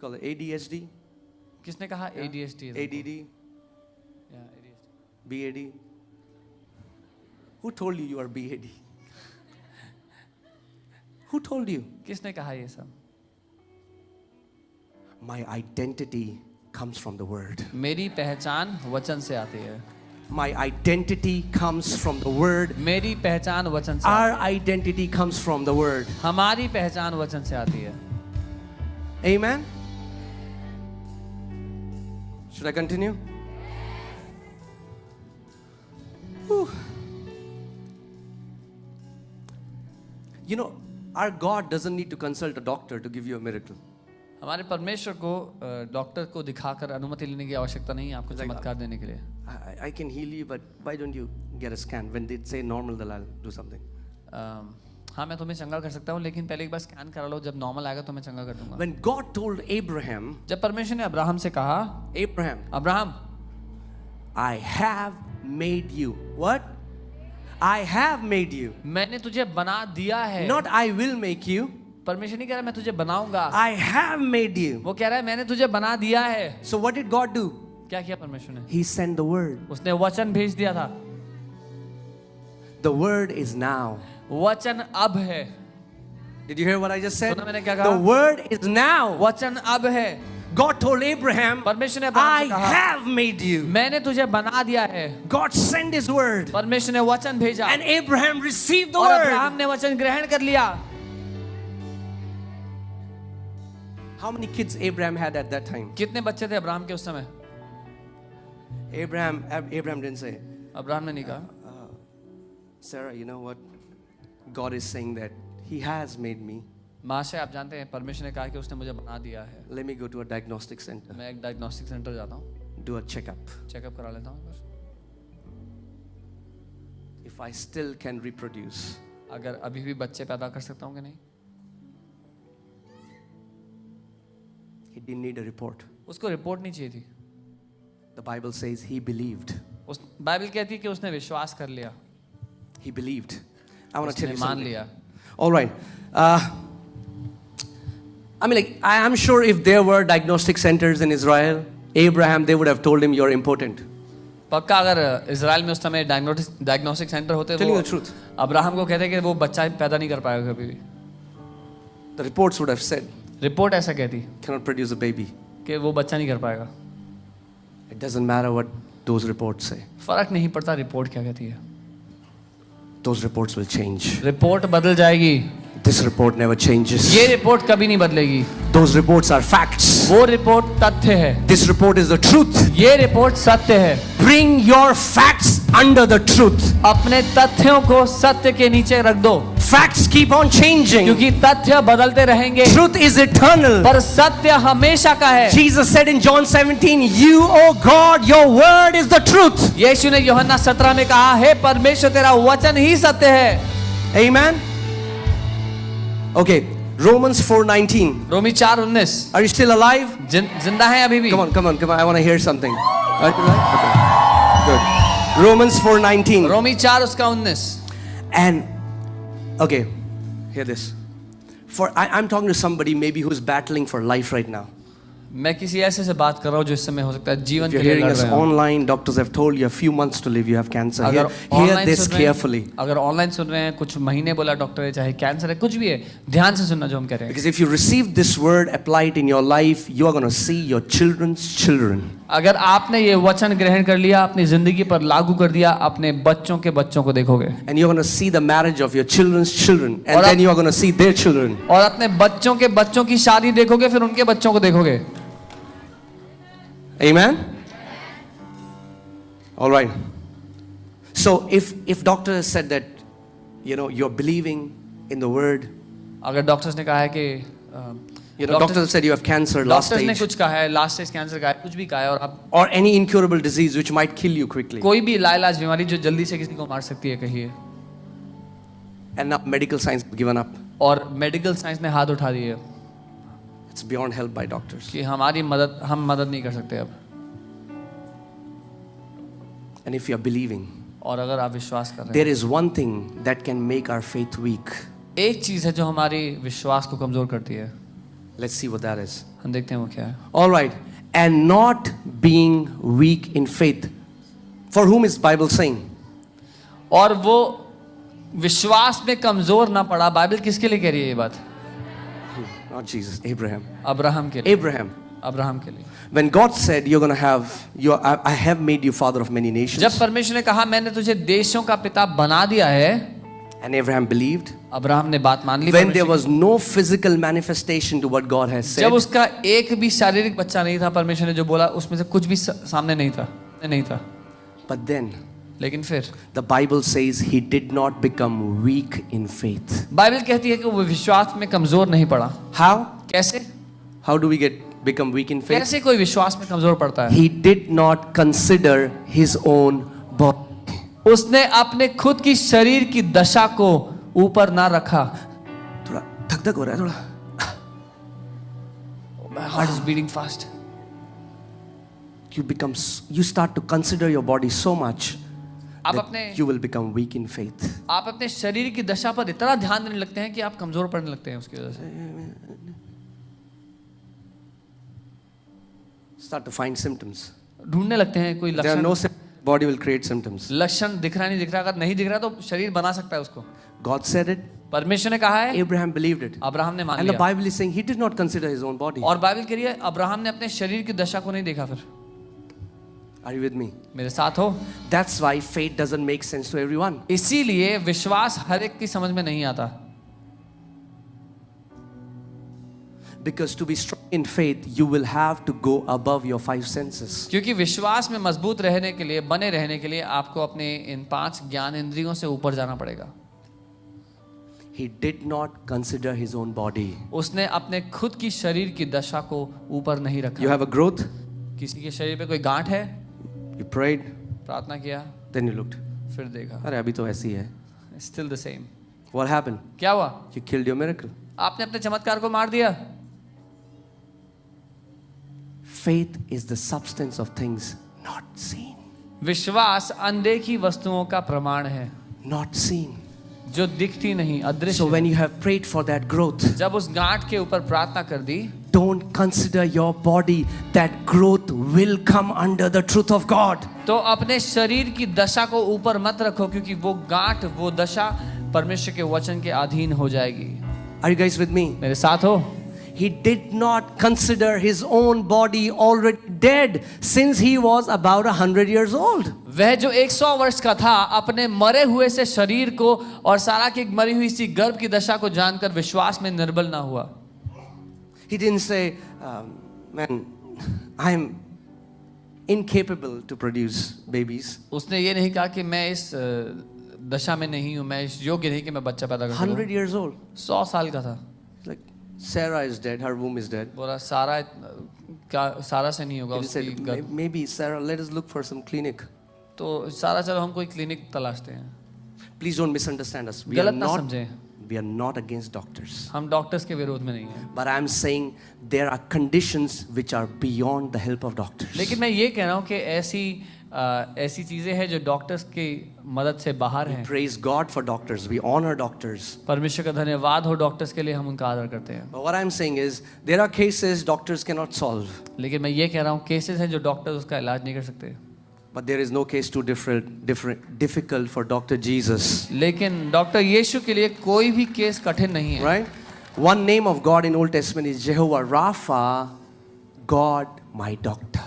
call it ADHD? किसने कहा Yeah. ADHD? ADD? Yeah, ADHD. BAD? Who told you you are BAD? Who told you? किसने कहा ये सब? My identity comes from the word. मेरी पहचान वचन से आती है. My identity comes from the word. मेरी पहचान वचन से Our identity comes from the word. हमारी पहचान वचन से आती है. Amen? Should I continue? Whew. You know, our God doesn't need to consult a doctor to give you a miracle. हमारे परमेश्वर को डॉक्टर को दिखाकर अनुमति लेने की आवश्यकता नहीं है आपको चमत्कार देने के लिए. I can heal you, but why don't you get a scan? When they say normal, then I'll do something. हाँ मैं तुम्हें चंगा कर सकता हूँ लेकिन पहले एक बार स्कैन करा लो जब नॉर्मल आएगा तो मैं चंगा कर दूंगा. When God told Abraham, जब परमेश्वर ने अब्राहम से कहा, Abraham, Abraham I have made you. What? I have made you. मैंने तुझे बना दिया है. Not I will make you. परमेश्वर नहीं कह रहा मैं तुझे बनाऊंगा. I have made you. वो कह रहा है मैंने तुझे बना दिया है. So what did God do? क्या किया परमेश्वर ने? He sent the word. उसने वचन भेज दिया था. The word is now. वचन अब है. Did you hear what I just said? सुना मैंने क्या कहा? The word is now. वचन अब है. God told Abraham, परमेश्वर ने अब्राहम I से कहा, have made you. मैंने तुझे बना दिया है. God sent his word. परमेश्वर ने वचन भेजा And Abraham received the और word. अब्राहम ने वचन ग्रहण कर लिया. How many kids Abraham had at that time? कितने बच्चे थे अब्राहम के उस समय? Abraham didn't say, अब्राहम ने नहीं कहा, Sarah, you know what? God is saying that he has made me. माशे आप जानते हैं परमेश्वर ने कहा कि उसने मुझे बना दिया है. Let me go to a diagnostic center. मैं एक डायग्नोस्टिक सेंटर जाता हूँ, Do a checkup. चेकअप करा लेता हूँ. If I still can reproduce. अगर अभी भी बच्चे पैदा कर सकता हूँ कि नहीं? He didn't need a report. उसको रिपोर्ट नहीं चाहिए थी. The Bible says he believed. उस बाइबल कहती है कि उसने विश्वास कर लिया. He believed. I want to tell उसने you मान something. लिया. All right. I mean, like, I am sure if there were diagnostic centers in Israel, Abraham, they would have told him, you're important. पक्का अगर Israel में उस समय diagnostic centre होते Telling वो the truth. अब्राहम को कहते कि वो बच्चा पैदा नहीं कर पाएगा कभी भी. The reports would have said, report ऐसा कहती cannot produce a baby. कि वो बच्चा नहीं कर पाएगा. It doesn't matter what those reports say. फर्क नहीं पड़ता रिपोर्ट क्या कहती है. Those reports will change. Report बदल जाएगी. This report never changes. ये रिपोर्ट कभी नहीं बदलेगी. Those reports are facts. वो रिपोर्ट तथ्य है. This report is the truth. ये रिपोर्ट सत्य है. Bring your facts under the truth. अपने तथ्यों को सत्य के नीचे रख दो. Facts keep on changing. क्योंकि तथ्य बदलते रहेंगे. Truth is eternal. पर सत्य हमेशा का है. Jesus said in John 17, you, O God, your word is the truth. यीशु ने यूहन्ना 17 में कहा है परमेश्वर तेरा वचन ही सत्य है. Amen. Okay, Romans 4:19. Romi 4:19. Are you still alive? जिंदा है अभी भी. Come on. I want to hear something. Are you alive? Okay. Good. Romans 4:19. रोमी 4 उसका 19. And okay, hear this. I'm talking to somebody maybe who's battling for life right now. मैं किसी ऐसे से बात कर रहा हूँ जो इस समय हो सकता है जीवन If के you're लिए hearing लड़ us रहे हो. online, doctors have told you a few months to live, you have cancer. अगर Hear ऑनलाइन this सुन रहे हैं, carefully. अगर ऑनलाइन सुन रहे हैं कुछ महीने बोला डॉक्टर है चाहे कैंसर है कुछ भी है ध्यान से सुनना जो हम कह रहे हैं. Because if you receive this word, apply it in your life, you are going to see your children's children. अगर आपने ये वचन ग्रहण कर लिया अपनी जिंदगी पर लागू कर दिया अपने बच्चों के बच्चों को देखोगे. And you're going to see the marriage of your children's children. And then you are going to see their children. और अपने बच्चों के बच्चों की शादी देखोगे फिर उनके बच्चों को देखोगे. Amen? All right. So if doctor has said that, you're believing in the word. अगर डॉक्टर्स ने कहा है कि doctors have said you have cancer last doctors ने stage. कुछ कहा है लास्ट स्टेज कैंसर का है कुछ भी कहा है और आप Or any incurable disease which might kill you quickly. कोई भी इलाज बीमारी जो जल्दी से किसी को मार सकती है कहिए. And now medical science have given up. और मेडिकल साइंस ने हाथ उठा दिए It's beyond help by doctors. कि हम मदद नहीं कर सकते अब. And if you are believing, और अगर आप विश्वास कर रहे there हैं is one thing that can make our faith weak. एक चीज है जो हमारी विश्वास को कमजोर करती है. Let's see what that is. हम देखते हैं वो क्या है. All right. And not being weak in faith. For whom is Bible saying? और वो विश्वास में कमजोर ना पड़ा. बाइबल किसके लिए कह रही है ये बात? Not Jesus, Abraham. अब्राहम के लिए. Abraham. अब्राहम के लिए. When God said, "You're going to have, I have made you father of many nations," जब परमेश्वर ने कहा मैंने तुझे देशों का पिता बना दिया है, and Abraham believed, अब्राहम ने बात मान ली. when there was no physical manifestation to what God has said, जब उसका एक भी शारीरिक बच्चा नहीं था, परमेश्वर ने जो बोला उसमें से कुछ भी सामने नहीं था. but then लेकिन फिर the Bible says he did not become weak in faith. Bible कहती है कि वो विश्वास में कमजोर नहीं पड़ा. How? कैसे? How do we become weak in faith? कैसे कोई विश्वास में कमजोर पड़ता है? He did not consider his own body. उसने अपने खुद की शरीर की दशा को ऊपर ना रखा. थोड़ा धक-धक हो रहा है थोड़ा. My heart is beating fast. You start to consider your body so much आप that अपने you will become weak in faith. आप अपने शरीर की दशा पर इतना ध्यान देने लगते हैं कि आप कमजोर पड़ने लगते हैं उसकी वजह से. Start to find symptoms. ढूंढने लगते हैं कोई There are लक्षण. no symptoms. Body will create symptoms. लक्षण दिख रहा नहीं दिख रहा. अगर नहीं दिख रहा तो शरीर बना सकता है उसको. God said it. परमेश्वर ने कहा है, Abraham believed it. अब्राहम ने मान And the लिया. Bible is saying he did not consider his own body. और बाइबल कह रही है अब्राहम ने अपने शरीर की दशा को नहीं देखा. फिर Are you with me? मेरे साथ हो. That's why faith doesn't make sense to everyone. इसीलिए विश्वास हर एक की समझ में नहीं आता. Because to be strong in faith, you will have to go above your five senses. क्योंकि विश्वास में मजबूत रहने के लिए, बने रहने के लिए आपको अपने इन 5 ज्ञान इंद्रियों से ऊपर जाना पड़ेगा. He did not consider his own body. उसने अपने खुद की शरीर की दशा को ऊपर नहीं रखा. You have a growth, किसी के शरीर पे कोई गांठ है, you prayed, प्रार्थना किया, then you looked. फिर देखा, अरे अभी तो ऐसी है. Still the same. What happened? क्या हुआ? You killed your miracle. आपने अपने चमत्कार को मार दिया. Faith is the substance of things not seen. विश्वास अनदेखी वस्तुओं का प्रमाण है, Not seen. जो दिखती नहीं, अदृश्य. So when you have prayed for that growth, जब उस गांठ के ऊपर प्रार्थना कर दी, don't consider your body. That growth will come under the truth of God. तो अपने शरीर की दशा को ऊपर मत रखो, क्योंकि वो गांठ, वो दशा परमेश्वर के वचन के अधीन हो जाएगी. Are you guys with me? मेरे साथ हो. He did not consider his own body already dead since he was about 100 years old. वह जो 100 वर्ष का था, अपने मरे हुए से शरीर को और सारा की मरी हुई सी गर्भ की दशा को जानकर विश्वास में निर्बल ना हुआ. He didn't say, man, I am incapable to produce babies. उसने ये नहीं कहा कि मैं इस दशा में नहीं हूँ, मैं इस योग्य नहीं कि मैं बच्चा पैदा कर सकूं. 100 years old. 100 साल का था. Like Sarah is dead, her womb is dead. बोला सारा से नहीं होगा He उसकी said, गर्भ. maybe Sarah, let us look for some clinic. तो सारा चलो हम कोई क्लिनिक तलाशते हैं. Please don't misunderstand us. गलत ना समझें. We are not against doctors. हम डॉक्टर्स के विरोध में नहीं हैं. But I'm saying there are conditions which are beyond the help of doctors. लेकिन मैं ये कह रहा हूँ कि ऐसी चीजें हैं जो डॉक्टर्स की मदद से बाहर हैं. Praise God for doctors. We honor doctors. परमेश्वर का धन्यवाद हो डॉक्टर्स के लिए, हम उनका आदर करते हैं. But what I'm saying is there are cases doctors cannot solve. लेकिन मैं ये कह रहा हूँ केसेस हैं जो डॉक्टर्स उसका इलाज नहीं कर सकते. But there is no case too difficult for Dr. Jesus. लेकिन डॉक्टर यीशु के लिए कोई भी केस कठिन नहीं है. Right? One name of God in Old Testament is Jehovah Rapha, God my doctor.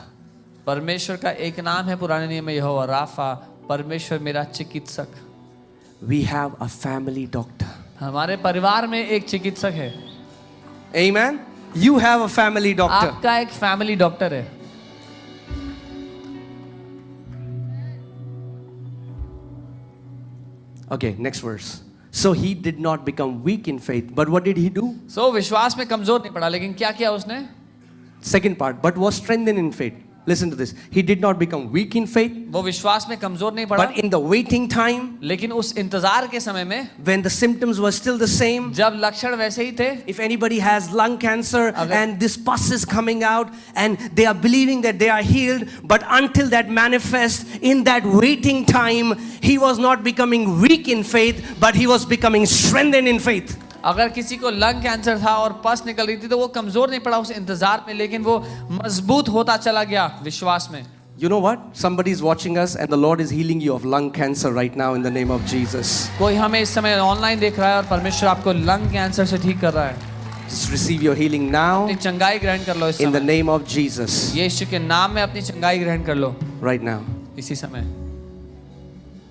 परमेश्वर का एक नाम है पुराने नियम में, यहोवा राफा, परमेश्वर मेरा चिकित्सक. We have a family doctor. हमारे परिवार में एक चिकित्सक है. Amen. You have a family doctor. आपका एक फैमिली डॉक्टर है. Okay, next verse. So he did not become weak in faith, but what did he do? So विश्वास में कमजोर नहीं पड़ा, लेकिन क्या किया उसने? Second part, but was strengthened in faith. Listen to this. He did not become weak in faith, वो विश्वास में कमजोर नहीं पड़ा, but in the waiting time, लेकिन उस इंतजार के समय में, when the symptoms were still the same, जब लक्षण वैसे ही थे, if anybody has lung cancer and this pus is coming out and they are believing that they are healed, but until that manifests, in that waiting time, he was not becoming weak in faith, but he was becoming strengthened in faith. अगर किसी को lung cancer था और पस निकल रही थी तो वो कमजोर नहीं पड़ा उस इंतजार में, लेकिन वो मजबूत होता चला गया विश्वास में। You know what? Somebody is watching us and the Lord is healing you of lung cancer right now in the name of Jesus. कोई हमें इस समय ऑनलाइन देख रहा है और परमेश्वर आपको लंग कैंसर से ठीक कर रहा है। Just receive your healing now अपनी चंगाई ग्रहण कर लो इस in the समय। name of Jesus. यीशु के नाम में अपनी चंगाई ग्रहण कर लो Right now. इसी समय।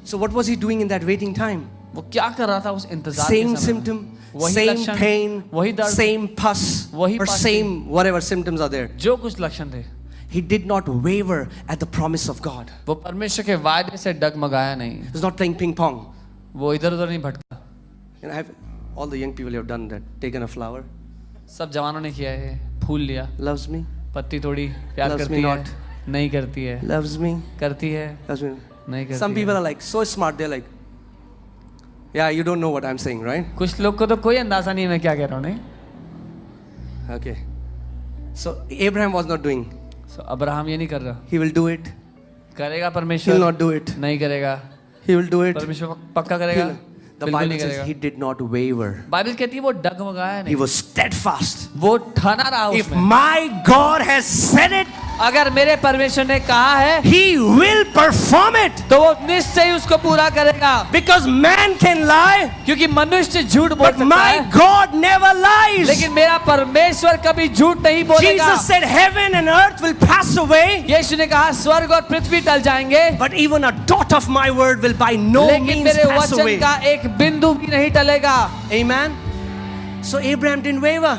So what was he doing in that waiting time? वो क्या कर रहा था उस इंतजार Same के समय? symptom, वही same लक्षण, pain, वही दर्द, same pus, वही or पस same whatever symptoms are there. जो कुछ लक्षण थे। He did not waver at the promise of God. वो परमेश्वर के वायदे से डगमगाया नहीं, He was not playing ping pong. वो इधर उधर नहीं भटका। You know, all the young people have done that. Taken a flower, सब जवानों ने किया है, फूल लिया, loves me, पत्ती तोड़ी, प्यार Loves करती me है, not. नहीं करती है, loves me, करती है, loves me. नहीं करती Some है। people are like so smart. They're like, yeah, you don't know what I'm saying, right? कुछ लोग को तो कोई अंदाजा नहीं है मैं क्या कह रहा हूँ। नहीं, Okay. So Abraham was not doing. So, Abraham ये नहीं कर रहा। He will do it. करेगा He परमेश्वर, will not do it. नहीं करेगा He will do it. परमेश्वर, पक्का करेगा, The बिल्कुल Bible नहीं says he करेगा। did not waver. बाइबल कहती है वो डगमगाया He नहीं, was steadfast. वो ठना रहा If उसमें। my God has said it, अगर मेरे परमेश्वर ने कहा है He will perform it. तो वो निश्चय ही उसको पूरा करेगा, Because man can lie, क्योंकि मनुष्य झूठ बोल but सकता my है God never lies. लेकिन मेरा परमेश्वर कभी झूठ नहीं बोलेगा। Jesus said, heaven and earth will pass away, यीशु ने कहा स्वर्ग और पृथ्वी टल जाएंगे, but even a dot of my word will by no लेकिन means मेरे pass वचन away. का एक बिंदु भी नहीं टलेगा। Amen. So Abraham didn't waver,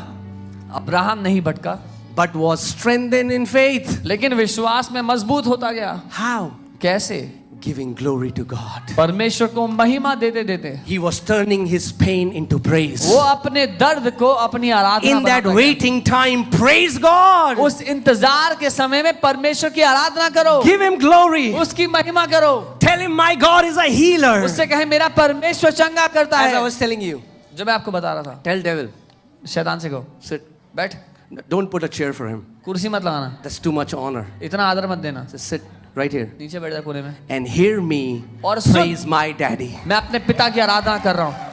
Abraham नहीं भटका, but was strengthened in faith. लेकिन विश्वास में मजबूत होता गया। How? कैसे? Giving glory to God. परमेश्वर को महिमा देते देते He was turning his pain into praise. वो अपने दर्द को अपनी आराधना In that बनाता गया। waiting time, praise God. उस इंतजार के समय में परमेश्वर की आराधना करो, Give him glory. उसकी महिमा करो, Tell him my God is a healer. उससे कहे मेरा परमेश्वर चंगा करता As I है। was telling you, जो मैं आपको बता रहा था, tell devil, शैतान से कहो sit. बैठ, Don't put a chair for him. कुर्सी मत लगाना, That's too much honor. इतना आदर मत देना, Just sit right here नीचे बैठ जा कोने में and hear me और सुन, praise my daddy. मैं अपने पिता की आराधना कर रहा हूँ।